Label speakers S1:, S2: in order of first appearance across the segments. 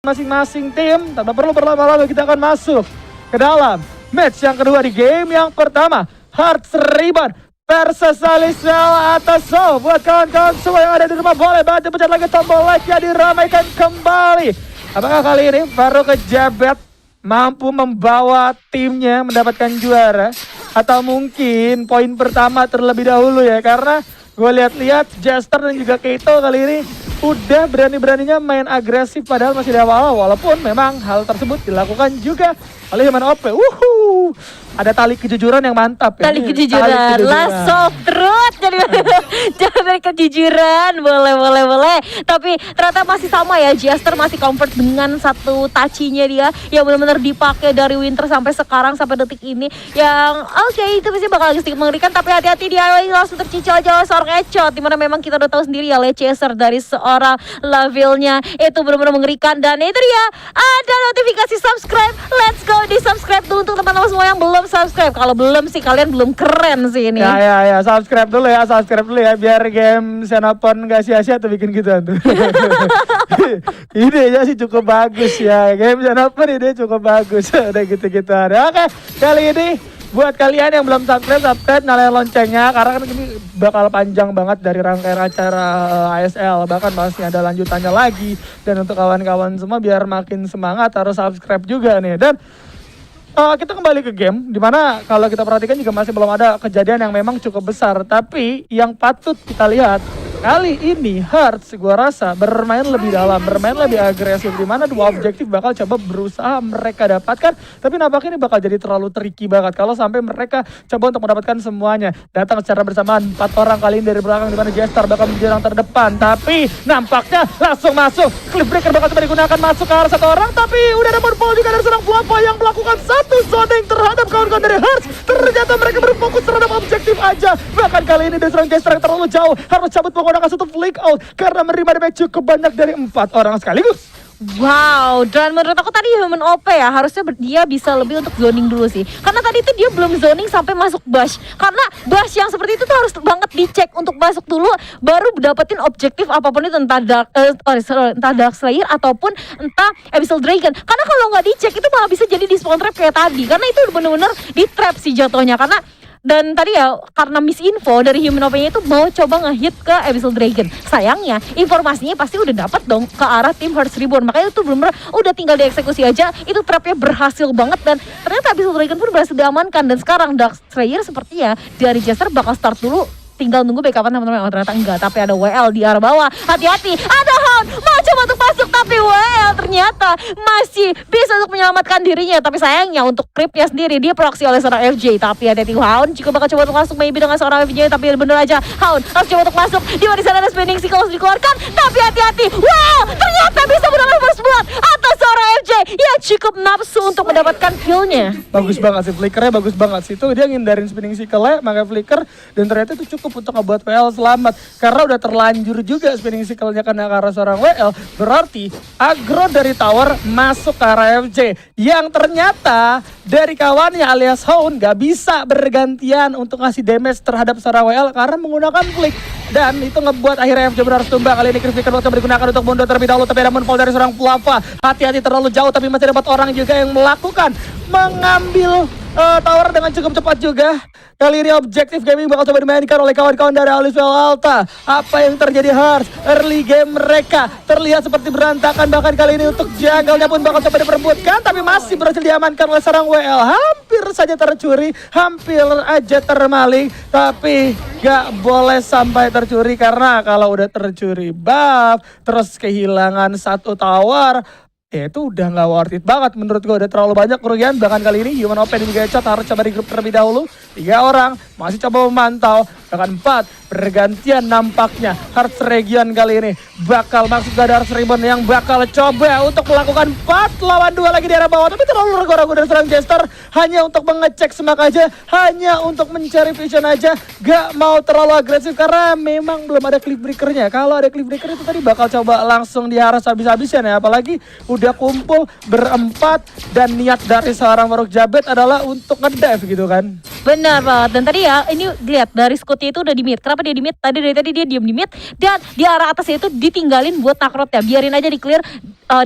S1: masing-masing tim. Tanpa perlu berlama-lama kita akan masuk ke dalam match yang kedua di game yang pertama. Hearts Ribbon versus Aliswell atas Soul. Buat kawan-kawan semua yang ada di rumah, boleh bantu pencet lagi tombol like-nya, diramaikan kembali. Apakah kali ini Farouk Jabet mampu membawa timnya mendapatkan juara? Atau mungkin poin pertama terlebih dahulu ya, karena gue lihat-lihat Jester dan juga Keito kali ini udah berani-beraninya main agresif padahal masih di awal, walaupun memang hal tersebut dilakukan juga oleh Human OP. Ada tali kejujuran yang mantap ya.
S2: Tali kejujuran, langsung terus jadi dari kejujuran, boleh. Tapi ternyata masih sama ya, Jester masih comfort dengan satu touchy-nya dia yang benar-benar dipakai dari Winter sampai sekarang, sampai detik ini. Yang oke, itu pasti bakal sedikit mengerikan, tapi hati-hati dia langsung tercicil aja seorang Echot, dimana memang kita udah tahu sendiri ya, chaser dari seorang levelnya itu benar-benar mengerikan. Dan itu dia, ada notifikasi subscribe, let's go di subscribe dulu untuk teman-teman semua yang belum subscribe. Kalau belum sih kalian belum keren sih ini.
S1: Ya, subscribe dulu ya, biar game Xenopon gak sia-sia tuh bikin gitu tuh. Idenya sih cukup bagus ya, game Xenopon ide cukup bagus. Udah gitu-gitu ada. Oke, kali ini buat kalian yang belum subscribe, nyalain loncengnya, karena kan ini bakal panjang banget dari rangkaian acara ASL, bahkan masih ada lanjutannya lagi. Dan untuk kawan-kawan semua biar makin semangat harus subscribe juga nih. Dan kita kembali ke game, dimana kalau kita perhatikan juga masih belum ada kejadian yang memang cukup besar. Tapi yang patut kita lihat, kali ini Hearts gua rasa bermain lebih dalam, bermain lebih agresif, dimana dua objektif bakal coba berusaha mereka dapatkan. Tapi nampaknya ini bakal jadi terlalu tricky banget kalau sampai mereka coba untuk mendapatkan semuanya. Datang secara bersamaan 4 orang kali ini dari belakang, dimana Jester bakal menjadi orang terdepan. Tapi nampaknya langsung masuk, Cliff Breaker bakal coba digunakan masuk ke arah 1 orang. Tapi udah ada Moonfall juga dari seorang Flava yang melakukan satu zoning terhadap kawan-kawan dari Hearts. Ternyata mereka berfokus terhadap objektif aja. Bahkan kali ini dari seorang Jester yang terlalu jauh, harus cabut menggunakan satu flick out karena menerima damage cukup banyak dari 4 orang sekaligus.
S2: Wow, dan menurut aku tadi Human OP ya, harusnya dia bisa lebih untuk zoning dulu sih. Karena tadi itu dia belum zoning sampai masuk bash. Karena bash yang seperti itu tuh harus banget dicek untuk masuk dulu, baru dapetin objektif apapun itu, entah Dark Slayer ataupun entah Abyssal Dragon. Karena kalau nggak dicek itu malah bisa jadi di spawn trap kayak tadi. Karena itu bener-bener di trap sih jatuhnya. Karena dan tadi ya, karena misinfo dari Human OP-nya itu mau coba ngehit ke Abyssal Dragon. Sayangnya informasinya pasti udah dapat dong ke arah tim Hearts Reborn. Makanya itu benar-benar udah tinggal dieksekusi aja. Itu trapnya berhasil banget dan ternyata Abyssal Dragon pun berhasil diamankan. Dan sekarang Dark Slayer sepertinya dari Jester bakal start dulu, tinggal nunggu backupan teman-teman. Oh ternyata enggak, tapi ada WL di arah bawah. Hati-hati, ada Hound mau coba untuk masuk, tapi WL ternyata masih bisa untuk menyelamatkan dirinya. Tapi sayangnya untuk creepnya sendiri dia proxy oleh seorang FJ. Tapi hati-hati, Hound juga bakal coba untuk masuk maybe dengan seorang FJ. Tapi bener aja Hound harus coba untuk masuk. Di sana ada spinning sickle harus dikeluarkan. Tapi hati-hati, wow ternyata bisa mendapatkan first blood atas seorang FJ yang cukup nafsu untuk mendapatkan killnya.
S1: Bagus banget sih, flickernya bagus banget sih. Itu dia ngindarin spinning sickle-nya, pakai flicker, dan ternyata itu cukup untuk ngebuat WL selamat. Karena udah terlanjur juga spinning sickle-nya kena ke arah seorang WL. Berarti aggro dari tower masuk ke arah FJ. Yang ternyata dari kawannya alias Hound gak bisa bergantian untuk ngasih damage terhadap seorang WL karena menggunakan flick. Dan itu ngebuat akhirnya FJ harus tumbang. Kali ini Chris Vicker bakal digunakan untuk mundur terlebih dahulu. Tapi ada Moonfall dari seorang Flava. Hati-hati terlalu jauh, tapi masih dapat orang juga yang melakukan mengambil tower dengan cukup cepat juga. Kali ini objektif gaming bakal coba dimainkan oleh kawan-kawan dari Aliswell Alta. Apa yang terjadi Hearts? Early game mereka terlihat seperti berantakan. Bahkan kali ini untuk jungle-nya pun bakal coba diperebutkan, tapi masih berhasil diamankan oleh seorang WL. Hampir saja tercuri, hampir aja termaling, tapi gak boleh sampai tercuri. Karena kalau udah tercuri buff, terus kehilangan satu tower, ya itu udah gak worth it banget menurut gue. Udah terlalu banyak kerugian. Bahkan kali ini Human OP dan juga Echot harus coba di grup terlebih dahulu. 3 orang masih coba memantau. Bahkan 4 bergantian nampaknya. Hearts Region kali ini bakal masuk ke Hearts Ribbon yang bakal coba untuk melakukan 4 lawan 2 lagi di arah bawah. Tapi terlalu ragu-ragu dari seorang Jester, hanya untuk mengecek semak aja, hanya untuk mencari vision aja, gak mau terlalu agresif karena memang belum ada Cliff Breaker-nya. Kalau ada Cliff Breaker itu tadi bakal coba langsung diharas habis-habisan ya. Apalagi udah kumpul berempat dan niat dari seorang Farouk Jabet adalah untuk ngedive gitu kan.
S2: Benar banget. Dan tadi ya ini lihat dari Scootnya itu udah di mid. Kenapa dia di mid? Dari tadi dia diam di mid dan di arah atasnya itu ditinggalin buat nakrot ya. Biarin aja di clear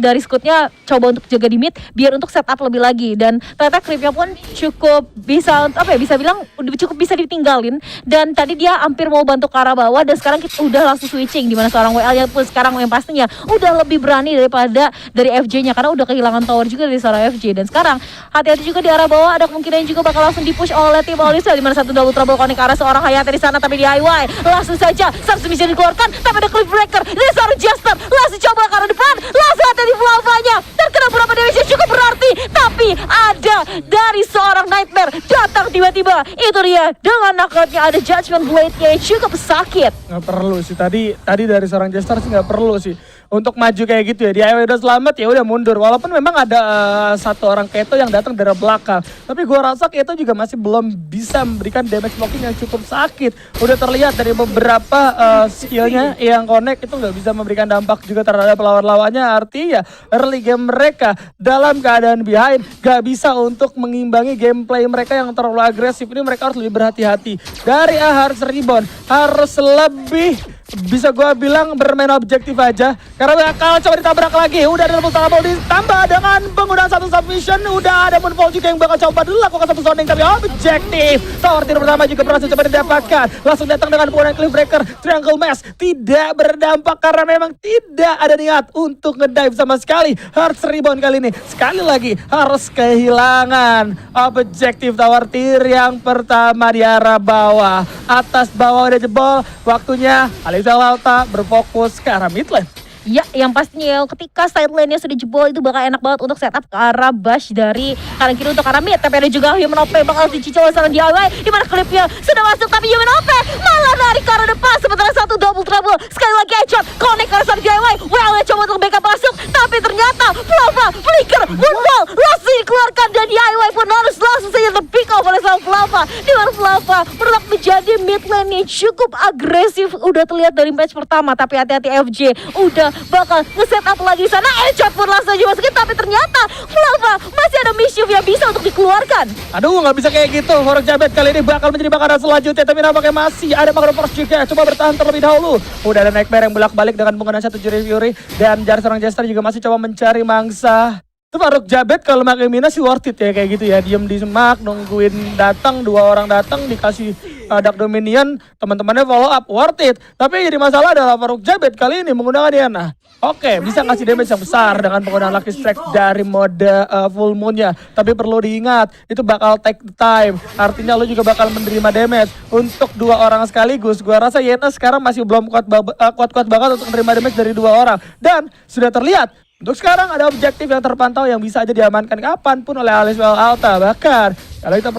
S2: dari Scootnya coba untuk jaga di mid biar untuk setup lebih lagi. Dan ternyata creepnya pun cukup bisa bisa bilang udah cukup bisa ditinggalin. Dan tadi dia hampir mau bantu ke arah bawah dan sekarang kita udah langsung switching di mana seorang WL yang pun sekarang yang pastinya udah lebih berani daripada dari FJ-nya karena udah kehilangan tower juga dari seorang FJ. Dan sekarang hati-hati juga di arah bawah, ada kemungkinan juga bakal langsung dipush oleh tim Aliswell di mana satu double trouble connect ke arah seorang Hayate di sana tapi DIY langsung saja Sars bisa dikeluarkan tapi ada cliff breaker dari seorang Jester langsung coba ke arah depan langsung ada di Flavanya terkena berapa damage yang cukup berarti tapi ada dari seorang Nightmare datang tiba-tiba itu dia dengan knockoutnya ada Judgment Blade-nya yang cukup sakit.
S1: Nggak perlu sih tadi dari seorang Jester sih nggak perlu sih untuk maju kayak gitu ya. DIY udah selamat ya udah mundur. Walaupun memang ada satu orang Keto yang datang dari belakang. Tapi gua rasa Keto juga masih belum bisa memberikan damage blocking yang cukup sakit. Udah terlihat dari beberapa skillnya yang connect itu nggak bisa memberikan dampak juga terhadap lawan-lawannya. Artinya early game mereka dalam keadaan behind gak bisa untuk mengimbangi gameplay mereka yang terlalu agresif. Ini mereka harus lebih berhati-hati. Dari Hearts Reborn harus lebih bisa gue bilang bermain objektif aja karena bakal coba ditabrak lagi. Udah ada double trouble ditambah dengan penggunaan satu submission. Udah ada Moonfall juga yang bakal coba dulu lakukan satu zoning tapi objektif. Tower tier pertama juga berhasil coba didapatkan. Langsung datang dengan penggunaan cliff breaker. Triangle Mash tidak berdampak karena memang tidak ada niat untuk ngedive sama sekali. Hearts Reborn kali ini sekali lagi harus kehilangan objektif tower tier yang pertama di arah bawah. Atas bawah udah jebol. Waktunya Aliswell Alta berfokus ke arah mid lane.
S2: Ya, yang pastinya ketika side lane-nya sudah jebol itu bakal enak banget untuk setup ke arah Bash dari kanan kiri untuk arah mid. Tapi ada juga Human OP bakal dicicil oleh seorang DIY di mana klipnya sudah masuk tapi Human OP malah narik ke arah depan sementara satu double trouble. Sekali lagi headshot connect ke arah seorang DIY. Well, coba untuk backup masuk tapi ternyata Flava, Flicker, Moonfall langsung dikeluarkan dan DIY pun harus langsung saja terpick off oleh seorang Flava. Di mana Flava berlak menjadi mid lane-nya cukup agresif. Udah terlihat dari match pertama tapi hati-hati FJ udah bakal nge-set up lagi sana. Headshot pun langsung aja masukin tapi ternyata Flava masih ada mischief yang bisa untuk dikeluarkan.
S1: Aduh nggak bisa kayak gitu. Horror Jabet kali ini bakal menjadi bakaran selanjutnya tapi nampaknya masih ada Macro Force juga. Coba bertahan terlebih dahulu. Udah ada Nightmare yang bolak-balik dengan penggunaan satu Jury Fury dan dari seorang Jester juga masih coba mencari mangsa. Itu Faruk Jabet kalau pakai Mina sih worth it ya kayak gitu ya. Diem di semak nungguin datang, dua orang datang dikasih Dark Dominion, teman-temannya follow up, worth it. Tapi yang jadi masalah adalah Faruk Jabet kali ini menggunakan Diana. Oke, bisa ngasih damage yang besar dengan penggunaan Lucky Strike dari mode full moon-nya. Tapi perlu diingat, itu bakal take time. Artinya lo juga bakal menerima damage untuk dua orang sekaligus. Gua rasa Yena sekarang masih belum kuat-kuat banget untuk menerima damage dari dua orang. Dan sudah terlihat untuk sekarang ada objektif yang terpantau yang bisa aja diamankan kapanpun oleh Aliswell Alta. Bahkan kalau kita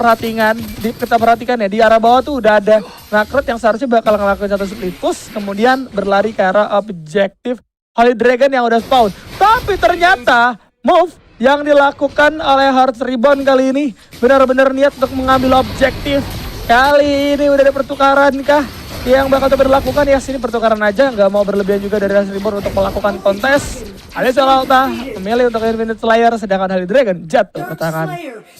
S1: perhatikan ya di arah bawah tuh udah ada Nakrut yang seharusnya bakal ngelakuin satu split push kemudian berlari ke arah objektif Holy Dragon yang udah spawn. Tapi ternyata move yang dilakukan oleh Hearts Reborn kali ini benar-benar niat untuk mengambil objektif. Kali ini udah ada pertukaran kah yang bakal coba dilakukan? Ya sini pertukaran aja, nggak mau berlebihan juga dari Hearts Reborn untuk melakukan kontes. Aliswell Alta memilih untuk Infinite Slayer sedangkan Holy Dragon jatuh ke tangan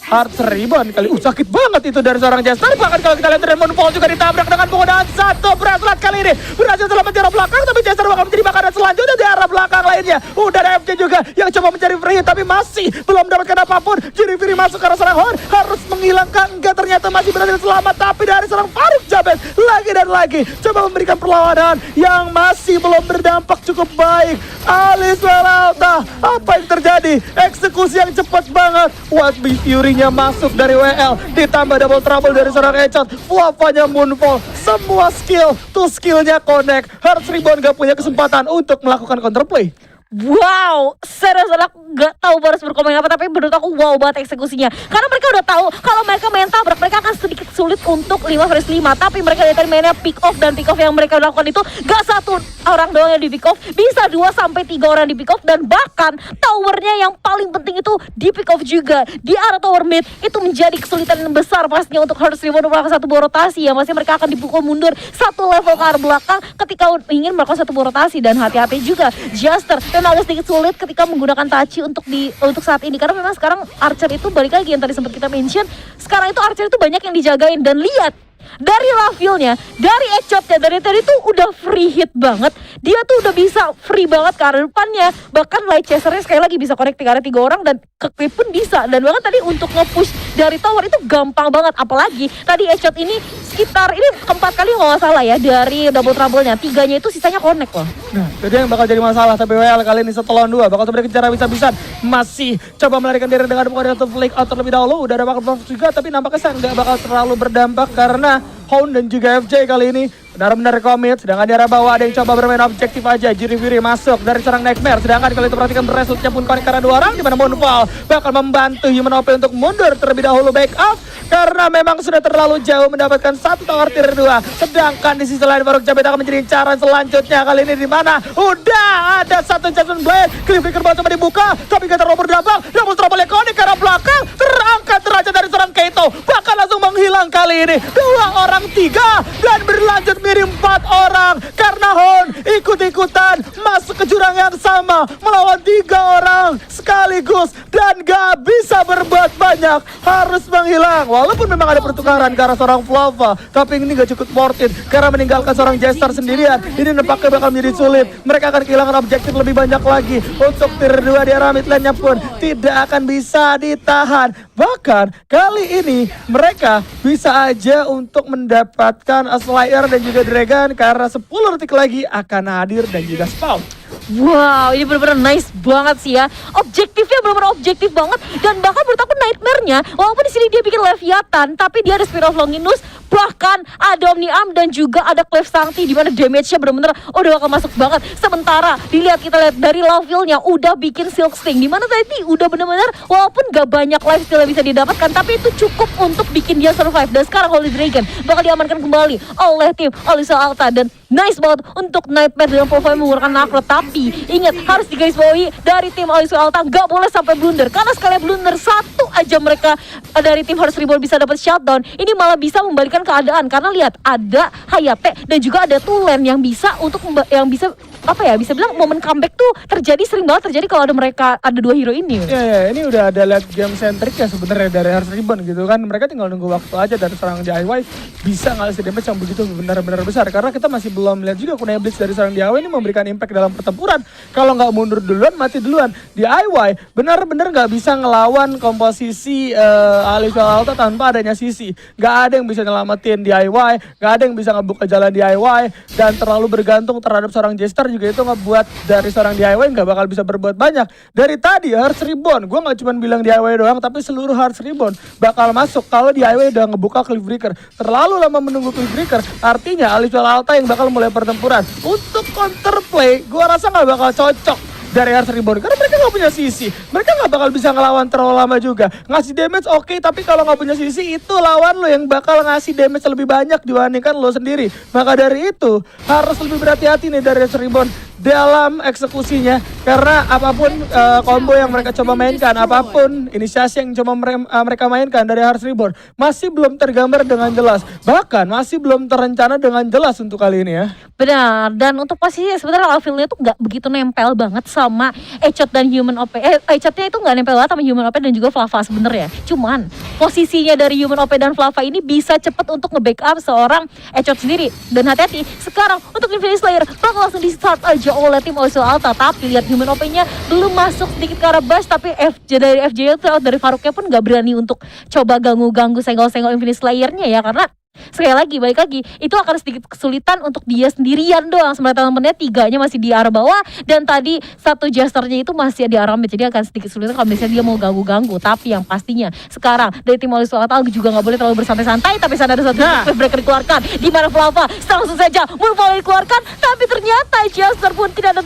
S1: Hearts Reborn kali. Sakit banget itu dari seorang Jester. Bahkan kalau kita lihat dari Moonfall juga ditabrak dengan penggunaan satu bracelet kali ini. Berhasil selamat di arah belakang tapi Jester bakal menjadi makanan selanjutnya di arah belakang lainnya. Udah ada FJ juga yang coba mencari free tapi masih belum mendapatkan apapun. Jadi free masuk ke arah seorang Horn harus menghilangkan. Enggak, ternyata masih berhasil selamat tapi dari seorang Faruk Jabet lagi dan lagi coba memberikan perlawanan yang masih belum berdampak cukup baik. Aliswell Alta, apa yang terjadi? Eksekusi yang cepat banget. What Be Fury-nya masuk dari WL, ditambah double trouble dari seorang headshot. Flavanya Moonfall, semua skillnya connect. Hearts Reborn gak punya kesempatan untuk melakukan counterplay.
S2: Wow, serius aku gak tahu harus berkomentar apa tapi menurut aku wow banget eksekusinya. Karena mereka udah tahu kalau mereka main tabrak mereka akan sedikit sulit untuk 5 vs 5. Tapi mereka dari tadi mainnya pick off dan pick off yang mereka lakukan itu gak satu orang doang yang di pick off, bisa 2 sampai 3 orang di pick off dan bahkan tower sebenarnya yang paling penting itu di pick off juga di arah tower mid itu menjadi kesulitan yang besar pastinya untuk Hearts Reborn melakukan satu buah rotasi ya. Masih mereka akan dipukul mundur satu level ke arah belakang ketika ingin melakukan satu buah rotasi. Dan hati-hati juga Jester memang agak sedikit sulit ketika menggunakan Tachi untuk saat ini, karena memang sekarang Archer itu balik lagi yang tadi sempat kita mention, sekarang itu Archer itu banyak yang dijagain. Dan lihat dari Lavilnya, dari Echotnya, dari tadi tuh udah free hit banget. Dia tuh udah bisa free banget ke arah depannya. Bahkan Light Chasernya sekali lagi bisa connect ke arah 3 orang dan ke creep pun bisa. Dan bahkan tadi untuk nge-push dari tower itu gampang banget. Apalagi tadi Echot ini sekitar ini keempat kali kalau nggak salah ya dari double trouble-nya. 3-nya itu sisanya connect loh.
S1: Nah, itu yang bakal jadi masalah. Tapi WL kali ini setelah 2 bakal terjadi kejar bisa-bisan. Masih coba melarikan diri dengan bukan satu flick out terlebih dahulu. Udah ada bakal juga, tapi nampaknya nggak bakal terlalu berdampak karena Hound dan juga FJ kali ini benar-benar komit. Sedangkan di arah bawah ada yang coba bermain objektif aja. Jiri Fury masuk dari serang Nightmare. Sedangkan kalau itu perhatikan resultnya pun connect karena 2 orang, di mana Moonfall bakal membantu Human OP untuk mundur terlebih dahulu back up karena memang sudah terlalu jauh mendapatkan satu tower tier 2. Sedangkan di sisi lain Faruk Jabet akan menjadi incaran selanjutnya kali ini di mana udah ada satu Jason Blade. Cliffhanger coba dibuka tapi gak terlalu berdampak. Namun trouble connect ke arah belakang terangkat derajat dari seorang Keito bahkan langsung menghilang kali ini. 2 orang 3 dan berlanjut mirip 4 orang karena Hon ikut-ikutan masuk ke jurang yang sama melawan 3 orang sekaligus dan gak bisa berbuat banyak, harus menghilang. Walaupun memang ada pertukaran ke arah seorang Flava, tapi ini gak cukup worth it karena meninggalkan seorang Jester sendirian. Ini nampaknya bakal menjadi sulit. Mereka akan kehilangan objektif lebih banyak lagi. Untuk tier 2 di arah mid lane-nya pun tidak akan bisa ditahan. Bahkan kali ini mereka bisa aja untuk mendapatkan Slayer dan juga Dragon karena 10 detik lagi akan hadir dan juga spawn.
S2: Wow, ini benar-benar nice banget sih ya. Objektifnya benar-benar objektif banget. Dan bahkan menurut aku Nightmare-nya, walaupun di sini dia bikin Leviathan, tapi dia ada Spirit of Longinus, bahkan ada Omni-Arm dan juga ada Clef Sancti di mana damage-nya benar-benar udah bakal masuk banget. Sementara kita lihat dari Laville-nya udah bikin Silk Sting, di mana tadi udah benar-benar walaupun gak banyak lifesteal yang bisa didapatkan, tapi itu cukup untuk bikin dia survive. Dan sekarang Holy Dragon bakal diamankan kembali oleh tim Alisal Alta dan nice banget untuk Nightmare dengan profile menggunakan Nakro. Tapi ingat, harus digarisbawahi dari tim Alisal Alta gak boleh sampai blunder, karena sekali blunder satu aja mereka dari tim Hearts Reborn bisa dapat shutdown, ini malah bisa membalikan keadaan. Karena lihat ada Hayate dan juga ada Tulen yang bisa bisa bilang momen comeback tuh sering banget terjadi kalau ada 2 hero ini.
S1: Ya, ini udah ada lihat game centric ya sebenarnya dari Hearts Reborn gitu kan. Mereka tinggal nunggu waktu aja dari serang DIY bisa ngasih damage yang begitu benar-benar besar. Karena kita masih belum lihat juga Kunai Blitz dari serang DIY ini memberikan impact dalam pertempuran. Kalau nggak mundur duluan, mati duluan. DIY benar-benar nggak bisa ngelawan komposisi Alisal Alta tanpa adanya sisi. Nggak ada yang bisa nyelamatin DIY, nggak ada yang bisa ngebuka jalan DIY, dan terlalu bergantung terhadap seorang Jester juga itu ngebuat dari seorang DIY nggak bakal bisa berbuat banyak. Dari tadi Hearts Reborn, gue nggak cuma bilang DIY doang, tapi seluruh Hearts Reborn bakal masuk kalau DIY udah ngebuka Cliffbreaker. Terlalu lama menunggu Cliffbreaker, artinya Alisal Alta yang bakal mulai pertempuran. Untuk counterplay, gue rasa nggak bakal cocok dari Hearts Reborn karena mereka nggak punya sisi. Mereka nggak bakal bisa ngelawan terlalu lama juga. Ngasih damage oke, tapi kalau nggak punya sisi itu lawan lo yang bakal ngasih damage lebih banyak dibandingkan lo sendiri. Maka dari itu harus lebih berhati-hati nih dari Hearts Reborn dalam eksekusinya, karena apapun combo yang mereka coba mainkan, apapun inisiasi yang coba mereka mainkan dari Hearts Reborn masih belum tergambar dengan jelas, bahkan masih belum terencana dengan jelas untuk kali ini ya.
S2: Benar, dan untuk posisinya sebenarnya Laville-nya tuh nggak begitu nempel banget sama Echot dan Human OP. Echotnya itu nggak nempel banget sama Human OP dan juga Flava sebenarnya. Cuman posisinya dari Human OP dan Flava ini bisa cepet untuk nge-backup seorang Echot sendiri. Dan hati-hati, sekarang untuk Infinity Slayer bakal langsung di-start aja oleh tim Alisal Alta. Tapi lihat Human OP-nya belum masuk sedikit ke arah bash, tapi dari FJ itu dari Faruknya pun nggak berani untuk coba ganggu-ganggu senggol-senggol Infinity Slayer-nya ya, karena sekali lagi balik lagi itu akan sedikit kesulitan untuk dia sendirian doang, sementara teman-temannya 3-nya masih di arah bawah dan tadi satu Jesternya itu masih di arah mid, jadi akan sedikit kesulitan kalau misalnya dia mau ganggu-ganggu. Tapi yang pastinya sekarang dari tim Alisal Alta juga nggak boleh terlalu bersantai-santai. Tapi sana ada satu breaker dikeluarkan di mana Flava langsung saja Moonfall dikeluarkan, tapi ternyata Jester pun tidak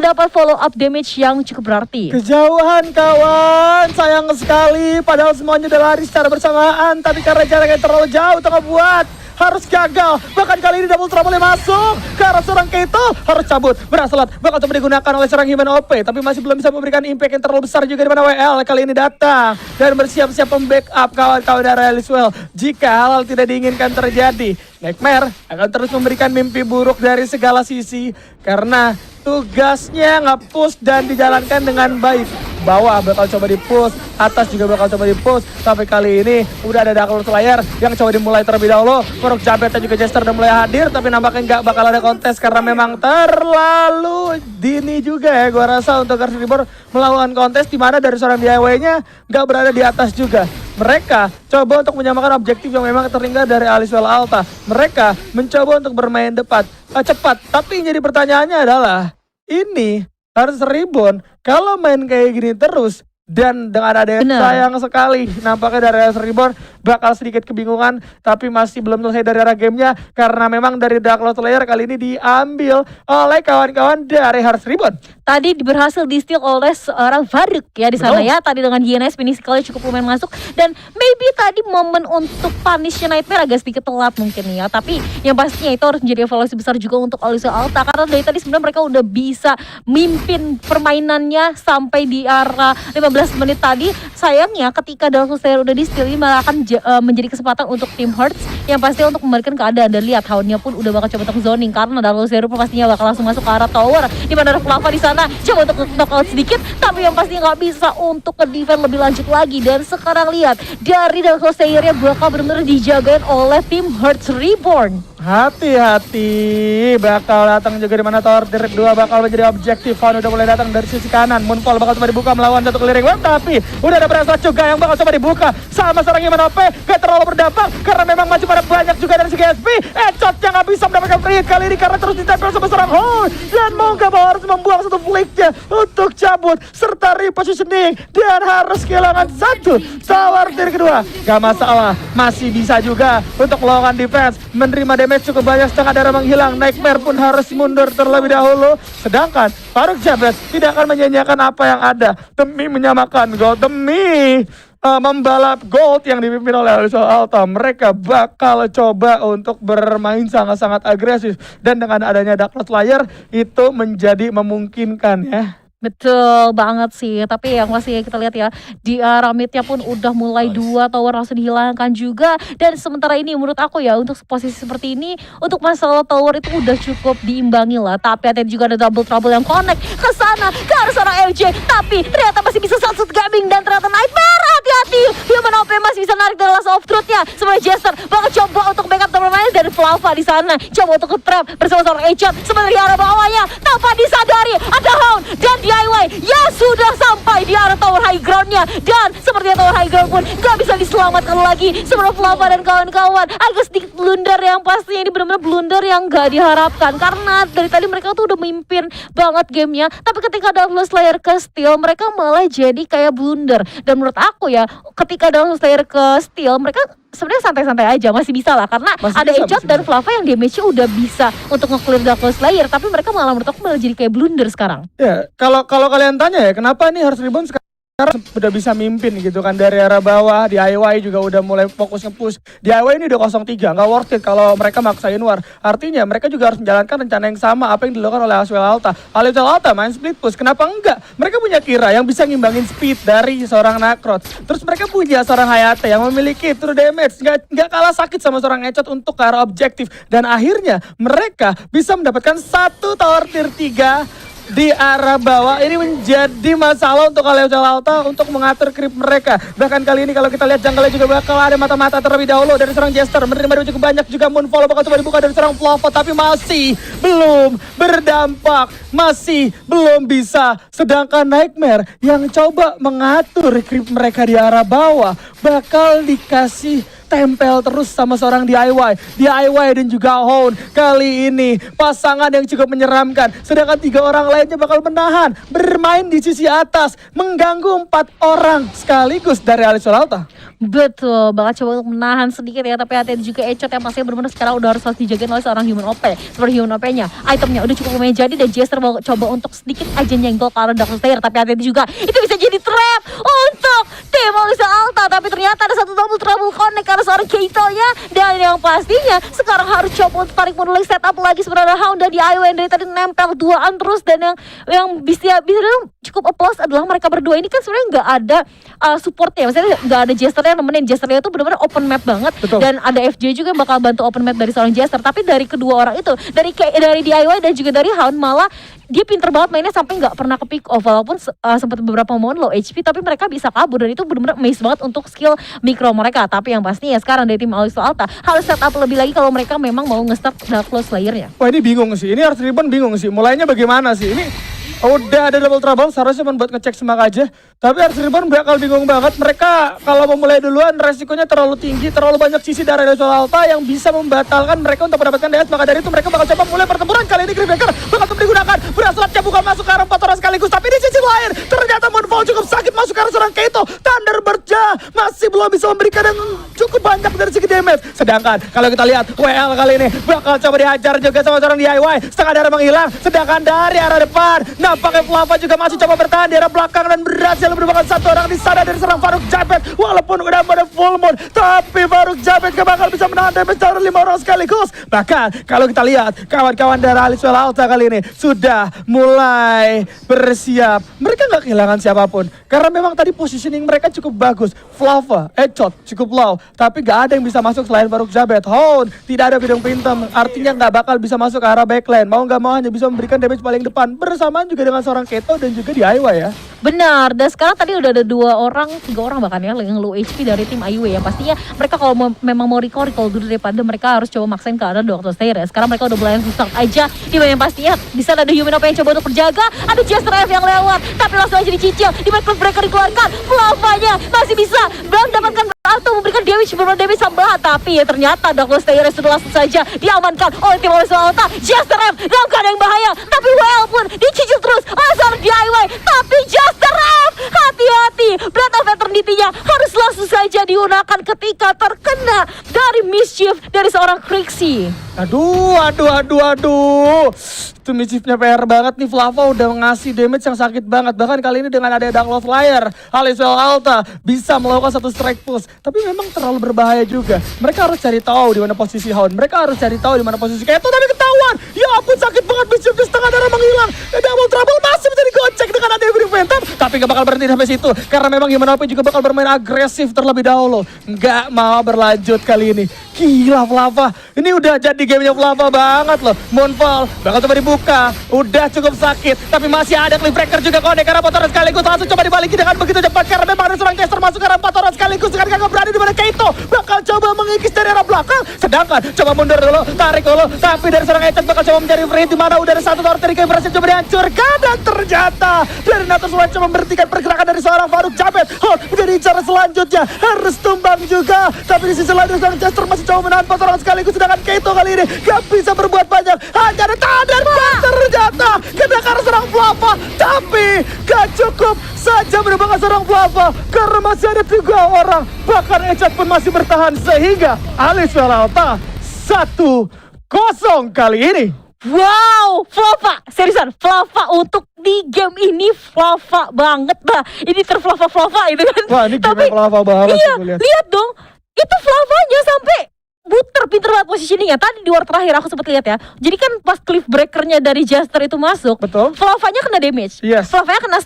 S2: dapat follow up damage yang cukup berarti.
S1: Kejauhan kawan, sayang sekali padahal semuanya udah lari secara bersamaan, tapi karena jaraknya terlalu jauh untuk ngebuat harus gagal. Bahkan kali ini double trouble masuk ke arah seorang Keito, harus cabut. Beraslat bakal coba digunakan oleh seorang Human OP, tapi masih belum bisa memberikan impact yang terlalu besar juga di mana WL kali ini datang dan bersiap-siap membackup kawan-kawan dari Aliswell jika hal-hal tidak diinginkan terjadi. Nightmare akan terus memberikan mimpi buruk dari segala sisi karena tugasnya nge-push dan dijalankan dengan baik. Bawah bakal coba di-push, atas juga bakal coba di-push. Tapi kali ini udah ada Dark Lord Slayer yang coba dimulai terlebih dahulu. Furuk Jabet dan juga Jester udah mulai hadir, tapi nampaknya nggak bakal ada kontes karena memang terlalu dini juga ya gua rasa untuk Harsh Reborn melakukan kontes, di mana dari seorang DIY-nya nggak berada di atas juga. Mereka coba untuk menyamakan objektif yang memang tertinggal dari Aliswell Alta. Mereka mencoba untuk bermain cepat, tapi yang jadi pertanyaannya adalah ini Harsh Reborn kalau main kayak gini terus dan dengan ada yang sayang sekali nampaknya dari Harsh Reborn bakal sedikit kebingungan, tapi masih belum selesai dari arah gamenya karena memang dari Dark Lord Slayer kali ini diambil oleh kawan-kawan dari Harsh Reborn.
S2: Tadi berhasil di-steal oleh seorang Varuk ya di sana ya. Tadi dengan YNS finish kali cukup lumayan masuk, dan maybe tadi momen untuk punishnya Nightmare agak sedikit telat mungkin ya. Tapi yang pastinya itu harus menjadi evaluasi besar juga untuk Aliswell Alta, karena dari tadi sebenarnya mereka udah bisa mimpin permainannya sampai di arah 15 menit tadi. Sayangnya ketika Dark Lord Slayer udah di-steal, ini malah akan menjadi kesempatan untuk tim Hearts yang pasti untuk memberikan keadaan. Dan lihat Houndnya pun udah bakal coba untuk zoning karena Dark Lord Slayer pun pastinya bakal langsung masuk ke arah tower di mana ada Flava di sana. Coba untuk knockout sedikit, tapi yang pasti nggak bisa untuk ke-defend lebih lanjut lagi. Dan sekarang lihat dari Dark Lord Slayer-nya bakal benar-benar dijagain oleh tim Harsh Reborn.
S1: Hati-hati, bakal datang juga di mana tower tier 2 bakal menjadi objektif. Faun udah mulai datang dari sisi kanan. Moonfall bakal coba dibuka melawan satu clearing wave, tapi udah ada berasal juga yang bakal coba dibuka sama seorang Human OP. Gak terlalu berdampak karena memang masih pada banyak juga dari segi SP. Headshotnya gak bisa mendapatkan free hit kali ini karena terus ditempel sama seorang Hound, dan Monka harus membuang satu flicknya untuk cabut serta repositioning dan harus kehilangan satu tower tier kedua. Gak masalah, masih bisa juga untuk melakukan defense, menerima damage cukup banyak, setengah darah menghilang. Nightmare pun harus mundur terlebih dahulu, sedangkan Furuk Jabet tidak akan menyanyiakan apa yang ada demi menyamakan gold, demi membalap gold yang dipimpin oleh Aliswell Alta. Mereka bakal coba untuk bermain sangat-sangat agresif, dan dengan adanya Dark Lord Slayer itu menjadi memungkinkan ya.
S2: Betul banget sih, tapi yang masih kita lihat ya di arah midnya pun udah mulai 2 tower langsung dihilangkan juga. Dan sementara ini menurut aku ya untuk posisi seperti ini untuk masalah tower itu udah cukup diimbangi lah. Tapi ada juga ada double trouble yang connect ke sana ke arah seorang MJ, tapi ternyata masih bisa satu gaming, dan ternyata Nightmare hati-hati, Human OP masih bisa narik dari Last of Truth-nya. Sebenarnya Jester bakal coba untuk backup teman-temannya dari Flava di sana, coba untuk ke-trap bersama seorang Echot sebenarnya di arah bawahnya tanpa disadari ada Hound dan DIY ya sudah sampai di arah tower high ground-nya, dan sepertinya tower high ground pun gak bisa diselamatkan lagi sebelum Flava dan kawan-kawan. Agak sedikit blunder yang pastinya ini benar-benar blunder yang gak diharapkan, karena dari tadi mereka tuh udah memimpin banget gamenya, tapi ketika Dark Lord Slayer ke steal mereka malah jadi kayak blunder. Dan menurut aku ya ketika Dark Lord Slayer ke steal mereka sebenarnya santai-santai aja, masih bisa lah karena masih ada Echot dan Flava yang damage-nya udah bisa untuk nge-clear Dark Lord Slayer, tapi mereka malah menurut aku malah jadi kayak blunder sekarang.
S1: Ya, kalau kalian tanya ya kenapa nih Harsh Reborn sekarang udah bisa mimpin gitu kan dari arah bawah. DIY juga udah mulai fokus nge-push. DIY ini udah 0-3, nggak worth it kalau mereka maksain war. Artinya mereka juga harus menjalankan rencana yang sama apa yang dilakukan oleh Aliswell Alta. Aliswell Alta main split push, kenapa enggak? Mereka punya Kira yang bisa ngimbangin speed dari seorang Nakrot. Terus mereka punya seorang Hayate yang memiliki true damage, nggak kalah sakit sama seorang Echot untuk ke arah objektif. Dan akhirnya mereka bisa mendapatkan satu tower tier 3 di arah bawah. Ini menjadi masalah untuk Aliswell Alta untuk mengatur creep mereka. Bahkan kali ini kalau kita lihat junggle juga bakal ada mata-mata terlebih dahulu dari seorang Jester. Menerima cukup banyak juga, Moonfall bakal coba dibuka dari seorang Flava, tapi masih belum berdampak, masih belum bisa. Sedangkan Nightmare yang coba mengatur creep mereka di arah bawah bakal dikasih tempel terus sama seorang DIY dan juga Hound. Kali ini pasangan yang cukup menyeramkan, sedangkan 3 orang lainnya bakal menahan, bermain di sisi atas, mengganggu 4 orang sekaligus dari Aliswell Alta.
S2: Betul, bakal coba untuk menahan sedikit ya, tapi hati juga Echot yang pastinya benar-benar sekarang udah harus dijagain oleh seorang Human OP. Seperti Human OP-nya, itemnya udah cukup lumayan jadi, dan Jester mau coba untuk sedikit aja nyenggol ke arah Dark Lord Slayer, tapi hati juga itu bisa jadi trap untuk tim Aliswell Alta. tapi ternyata ada satu double trouble connect karena seorang Keito-nya. Dan yang pastinya sekarang harus coba untuk tarik mundur setup lagi sebenarnya Hound dan DIY yang dari tadi nempel duaan terus. Dan yang bisa cukup applause adalah mereka berdua ini kan sebenarnya nggak ada supportnya, maksudnya nggak ada Jesternya nemenin. Jesternya itu benar-benar open map banget.
S1: Betul.
S2: Dan ada FJ juga yang bakal bantu open map dari seorang Jester. Tapi dari kedua orang itu, dari DIY dan juga dari Hound, malah dia pinter banget mainnya sampai nggak pernah ke pick off. Walaupun sempat beberapa momen low HP, tapi mereka bisa kabur dan itu benar-benar amazing banget untuk skill mikro mereka. Tapi yang pasti ya sekarang dari tim Alisal Alta harus setup lebih lagi kalau mereka memang mau nge-start Dark Close Slayer-nya.
S1: Wah ini bingung sih, ini Ars Ribbon bingung sih, mulainya bagaimana sih ini? Udah ada double trouble, seharusnya cuma buat ngecek semak aja. Tapi Ars Ribbon bakal bingung banget. Mereka kalau memulai duluan resikonya terlalu tinggi, terlalu banyak sisi dari Alisal Alta yang bisa membatalkan mereka untuk mendapatkan DS. Maka dari itu mereka bakal coba mulai pertempuran. Kali ini Grimbacker bakal tetap digunakan. Beraslatnya bukan masuk ke arah 4 orang sekaligus. Tapi di sisi lain ternyata Moonfall cukup sakit masuk ke arah seorang Keito. Thunderbird masih belum bisa memberikan yang cukup banyak dari segi damage. Sedangkan kalau kita lihat WL kali ini bakal coba dihajar juga sama seorang DIY. Setengah darah menghilang. Sedangkan dari arah depan nampaknya Flava juga masih coba bertahan di arah belakang dan berhasil merupakan satu orang di sana dari serang Faruk Japet. Walaupun udah pada full moon, tapi Faruk Japet gak bakal bisa menahan damage dari 5 orang sekaligus. Bahkan kalau kita lihat kawan-kawan dari Alisal Alta kali ini sudah mulai bersiap. Mereka gak kehilangan siapapun karena memang tadi positioning mereka cukup bagus. Flava, Echot cukup low, tapi gak ada yang bisa masuk selain Faruk Japet. Hound tidak ada bidang pintem, artinya gak bakal bisa masuk ke arah backline. Mau gak mau hanya bisa memberikan damage paling depan bersamaan juga dengan seorang Keito dan juga DIY ya.
S2: Benar, dan sekarang tadi udah ada 3 orang bahkan ya yang low HP dari tim IW ya. Pastinya mereka kalau memang mau recall dulu daripada mereka harus coba maksain ke arah Dr. Slayer ya. Sekarang mereka udah mulai start aja, di mana yang pastinya bisa ada Human yang coba untuk berjaga. Ada Jester F yang lewat, tapi langsung aja dicicil. Di mana mereka dikeluarkan, Flavanya masih bisa mendapatkan atau memberikan damage tambahan. Tapi ya ternyata Dr. Slayer sudah langsung saja diamankan oleh tim Alisal Alta. Jester F dalam keadaan yang bahaya, tapi WL pun dicicil terus oleh seorang DIY. Tapi Jester F, hati-hati, Blood of Eternity-nya harus langsung saja digunakan ketika terkena dari mischief dari seorang Krixi.
S1: Aduh. Itu mischiefnya PR banget nih. Flava udah ngasih damage yang sakit banget. Bahkan kali ini dengan ada Dark Close Slayer, Alisal Alta bisa melakukan satu strike pulse. Tapi memang terlalu berbahaya juga. Mereka harus cari tahu di mana posisi Hound. Mereka harus cari tahu di mana posisi Keito. Tapi ketahuan. Ya ampun, sakit banget, mischief di setengah darah menghilang. Double trouble masih bisa digocek dengan ada Every Phantom. Tapi gak bakal berhenti sampai situ. Karena memang Human OP juga bakal bermain agresif terlebih dahulu. Gak mau berlanjut kali ini. Gila Flava. Ini udah jadi gamenya Flava banget loh. Moonfall bakal coba dibuka. Udah cukup sakit. Tapi masih ada Cliffbreaker juga kode. Karena 4 orang sekaligus langsung coba dibalikin dengan begitu cepat. Karena memang ada seorang Jester masuk karena 4 orang sekaligus. Sekarang gak berani di mana Keito bakal coba mengikis dari arah belakang. Sedangkan coba mundur dulu, tarik dulu. Tapi dari seorang Echot bakal coba mencari free. Di mana udah ada satu Torter yang berhasil coba dihancurkan. Dan ternyata dari Natus One coba memberhentikan pergerakan dari seorang Faruk Japet. Menjadi cara selanjutnya harus tumbang juga. Tapi di sisi lain seorang Jester masih coba menahan 4 orang sekaligus. Sedangkan Keito kali ini gak bisa berbuat banyak. Hanya ada Thunderbird ternyata kena karena seorang Flava. Tapi gak cukup saja merupakan seorang Flava karena masih ada 3 orang. Bahkan Echot pun masih bertahan sehingga Alisal Alta 1-0 kali ini.
S2: Wow, Flava, seriusan Flava untuk di game ini Flava banget lah. Ini terflava itu kan.
S1: Wah ini game Flava banget
S2: iya,
S1: sih gue lihat.
S2: lihat dong, itu Flavanya sampai pinter banget positioningnya. Tadi di war terakhir aku sempat lihat ya. Jadi kan pas cliff breakernya dari Jester itu masuk,
S1: Betul.
S2: Flavanya kena damage.
S1: Yes.
S2: Flavanya kena